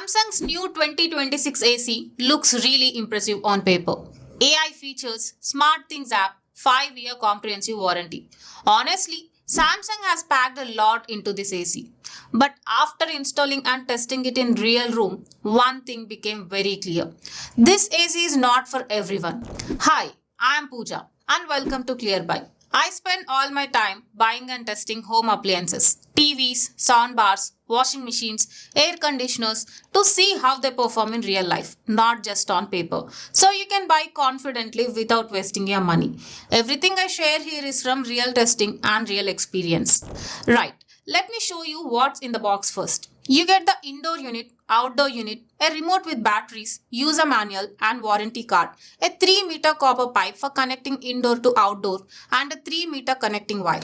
Samsung's new 2026 AC looks really impressive on paper. AI features, SmartThings app, 5-year comprehensive warranty. Honestly, Samsung has packed a lot into this AC. But after installing and testing it in real room, one thing became very clear. This AC is not for everyone. Hi, I am Pooja and welcome to ClearBuy. I spend all my time buying and testing home appliances, TVs, soundbars, washing machines, air conditioners to see how they perform in real life, not just on paper. So you can buy confidently without wasting your money. Everything I share here is from real testing and real experience. Right, let me show you what's in the box first. You get the indoor unit, outdoor unit, a remote with batteries, user manual and warranty card, a 3-meter copper pipe for connecting indoor to outdoor and a 3-meter connecting wire.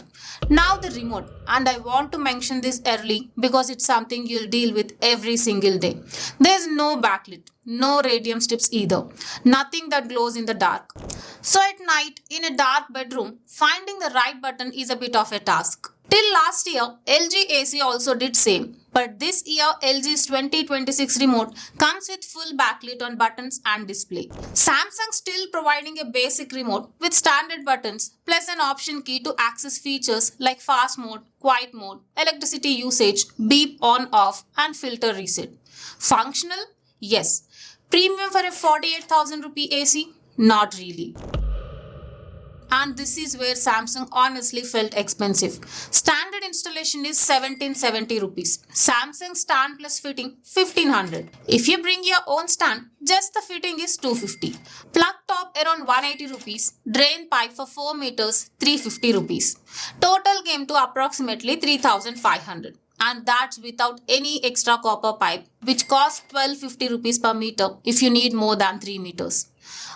Now the remote, and I want to mention this early because it's something you'll deal with every single day. There's no backlit, no radium strips either, nothing that glows in the dark. So at night, in a dark bedroom, finding the right button is a bit of a task. Till last year, LG AC also did same. But this year, LG's 2026 remote comes with full backlit on buttons and display. Samsung still providing a basic remote with standard buttons plus an option key to access features like fast mode, quiet mode, electricity usage, beep on off and filter reset. Functional? Yes. Premium for a 48,000 rupee AC? Not really. And this is where Samsung honestly felt expensive. Standard installation is 1770 rupees. Samsung stand plus fitting 1500. If you bring your own stand, just the fitting is 250. Plug top around 180 rupees. Drain pipe for 4 meters 350 rupees. Total came to approximately 3500. And that's without any extra copper pipe, which costs 1250 rupees per meter if you need more than 3 meters.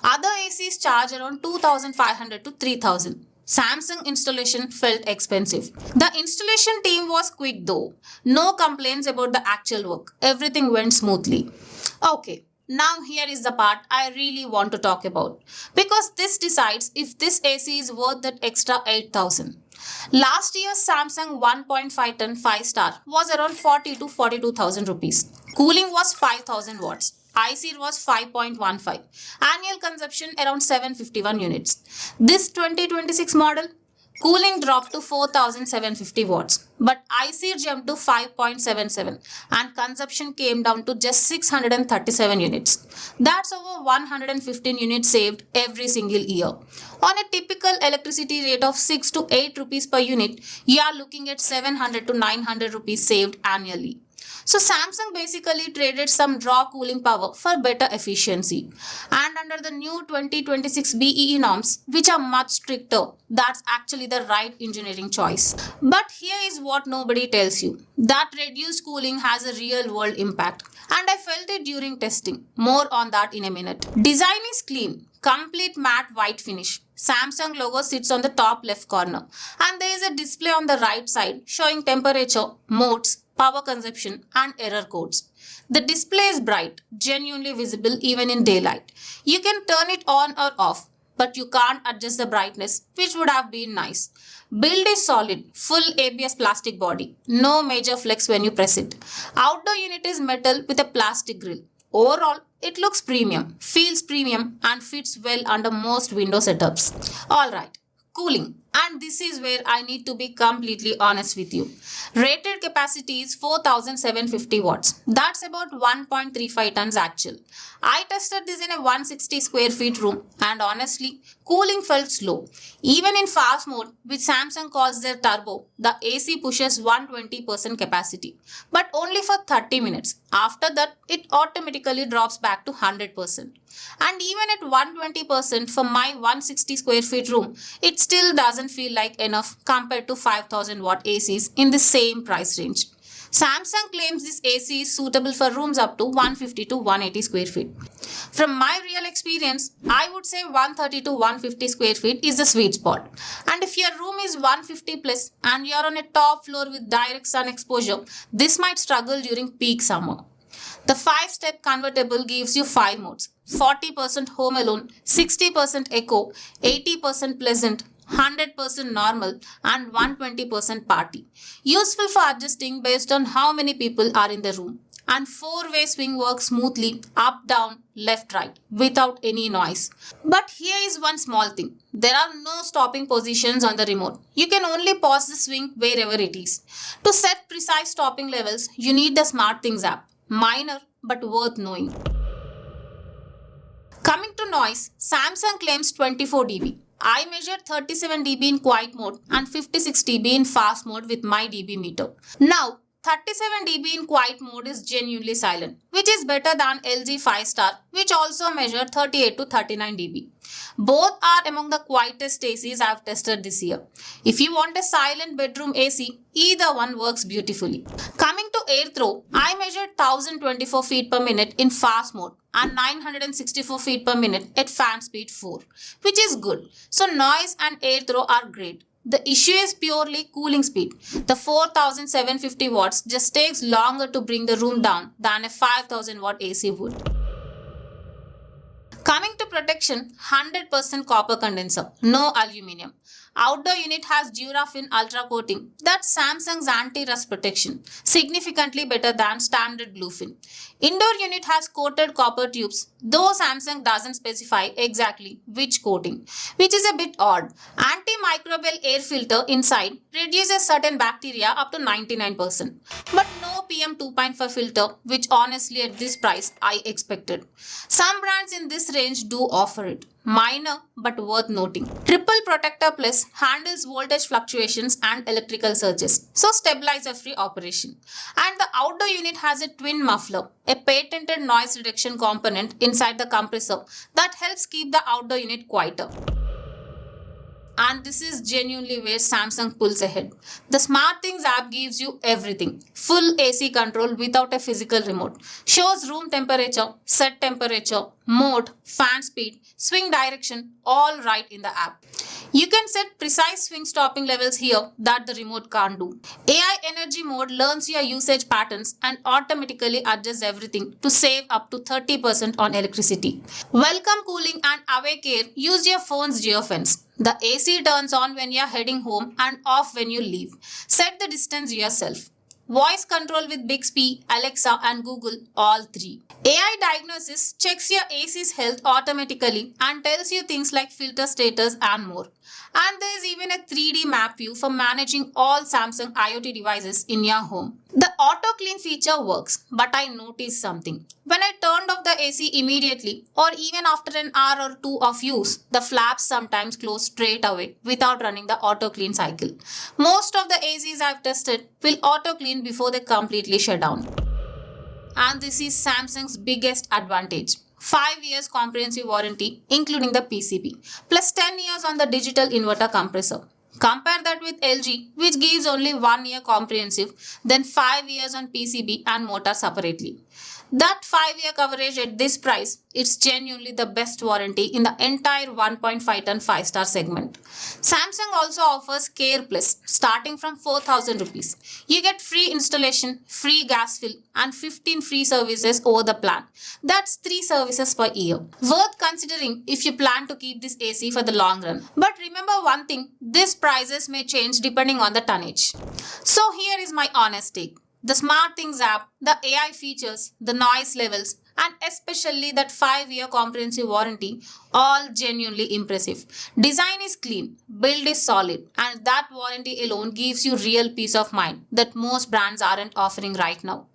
Other ACs charge around 2500 to 3000. Samsung installation felt expensive. The installation team was quick though. No complaints about the actual work. Everything went smoothly. Okay. Now here is the part I really want to talk about. Because this decides if this AC is worth that extra 8000. Last year's Samsung 1.5 ton 5-star was around 40 to 42,000 rupees. Cooling was 5000 watts. ISEER was 5.15. Annual consumption around 751 units. This 2026 model, cooling dropped to 4750 watts. But ISEER jumped to 5.77 and consumption came down to just 637 units. That's over 115 units saved every single year. On a typical electricity rate of 6 to 8 rupees per unit, you are looking at 700 to 900 rupees saved annually. So Samsung basically traded some raw cooling power for better efficiency. And under the new 2026 BEE norms, which are much stricter, that's actually the right engineering choice. But here is what nobody tells you. That reduced cooling has a real world impact. And I felt it during testing. More on that in a minute. Design is clean. Complete matte white finish. Samsung logo sits on the top left corner. And there is a display on the right side showing temperature, modes, power consumption and error codes. The display is bright, genuinely visible even in daylight. You can turn it on or off, but you can't adjust the brightness, which would have been nice. Build is solid, full ABS plastic body, no major flex when you press it. Outdoor unit is metal with a plastic grille. Overall, it looks premium, feels premium and fits well under most window setups. Alright, cooling. And this is where I need to be completely honest with you. Rated capacity is 4750 watts. That's about 1.35 tons actual. I tested this in a 160 square feet room and honestly, cooling felt slow. Even in fast mode, which Samsung calls their turbo, the AC pushes 120% capacity. But only for 30 minutes. After that, it automatically drops back to 100%. And even at 120% for my 160 square feet room, it still doesn't feel like enough compared to 5000 watt ACs in the same price range. Samsung claims this AC is suitable for rooms up to 150 to 180 square feet. From my real experience, I would say 130 to 150 square feet is the sweet spot. And if your room is 150 plus and you're on a top floor with direct sun exposure, this might struggle during peak summer. The 5-step convertible gives you 5 modes. 40% home alone, 60% eco, 80% pleasant, 100% normal and 120% party. Useful for adjusting based on how many people are in the room. and four-way swing works smoothly up, down, left, right without any noise. But here is one small thing. There are no stopping positions on the remote. You can only pause the swing wherever it is. To set precise stopping levels, you need the SmartThings app. Minor but worth knowing. Coming to noise, Samsung claims 24 dB. I measured 37 dB in quiet mode and 56 dB in fast mode with my dB meter. Now, 37 dB in quiet mode is genuinely silent, which is better than LG 5 star, which also measured 38 to 39 dB. Both are among the quietest ACs I've tested this year. If you want a silent bedroom AC, either one works beautifully. Coming to airthrow, I measured 1024 feet per minute in fast mode and 964 feet per minute at fan speed 4, which is good. So noise and airthrow are great. The issue is purely cooling speed. The 4750 watts just takes longer to bring the room down than a 5000 watt AC would. Coming to protection, 100% copper condenser, no aluminium. Outdoor unit has DuraFin Ultra coating, that's Samsung's anti-rust protection, significantly better than standard bluefin. Indoor unit has coated copper tubes, though Samsung doesn't specify exactly which coating, which is a bit odd. Antimicrobial air filter inside reduces certain bacteria up to 99%, but no PM 2.5 filter, which honestly at this price I expected. Some brands in this range do offer it. Minor but worth noting. Triple Protector Plus handles voltage fluctuations and electrical surges, so stabilizer-free operation. And the outdoor unit has a twin muffler, a patented noise reduction component inside the compressor that helps keep the outdoor unit quieter. And this is genuinely where Samsung pulls ahead. The SmartThings app gives you everything. Full AC control without a physical remote. Shows room temperature, set temperature, mode, fan speed, swing direction, all right in the app. You can set precise swing stopping levels here that the remote can't do. AI Energy Mode learns your usage patterns and automatically adjusts everything to save up to 30% on electricity. Welcome cooling and awake air use your phone's geofence. The AC turns on when you're heading home and off when you leave. Set the distance yourself. Voice control with Bixby, Alexa and Google, all three. AI diagnosis checks your AC's health automatically and tells you things like filter status and more. And there is even a 3D map view for managing all Samsung IoT devices in your home. The auto clean feature works, but I noticed something. When I turned off the AC immediately or even after an hour or two of use, the flaps sometimes close straight away without running the auto clean cycle. Most of the ACs I've tested will auto clean before they completely shut down. And this is Samsung's biggest advantage. 5 years comprehensive warranty including the PCB plus 10 years on the digital inverter compressor. Compare that with LG, which gives only 1 year comprehensive, then 5 years on PCB and motor separately. That 5-year coverage at this price, it's genuinely the best warranty in the entire 1.5 ton 5-star segment. Samsung also offers Care Plus starting from 4,000 rupees. You get free installation, free gas fill and 15 free services over the plan. That's 3 services per year. Worth considering if you plan to keep this AC for the long run. But remember one thing, these prices may change depending on the tonnage. So here is my honest take. The SmartThings app, the AI features, the noise levels, and especially that 5-year comprehensive warranty, all genuinely impressive. Design is clean, build is solid, and that warranty alone gives you real peace of mind that most brands aren't offering right now.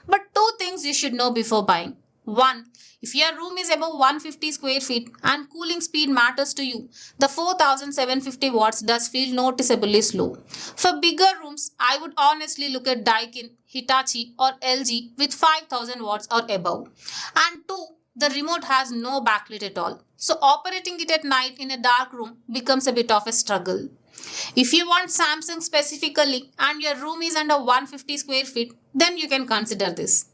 But 2 things you should know before buying. 1. If your room is above 150 square feet and cooling speed matters to you, the 4750 watts does feel noticeably slow. For bigger rooms, I would honestly look at Daikin, Hitachi or LG with 5000 watts or above. And 2. The remote has no backlit at all. So operating it at night in a dark room becomes a bit of a struggle. If you want Samsung specifically and your room is under 150 square feet, then you can consider this.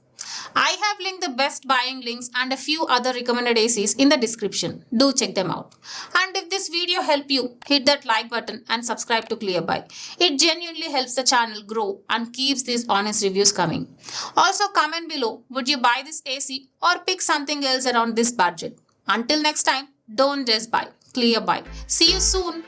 I have linked the best buying links and a few other recommended ACs in the description. Do check them out. And if this video helped you, hit that like button and subscribe to ClearBuy. It genuinely helps the channel grow and keeps these honest reviews coming. Also comment below, would you buy this AC or pick something else around this budget? Until next time, don't just buy. ClearBuy. See you soon.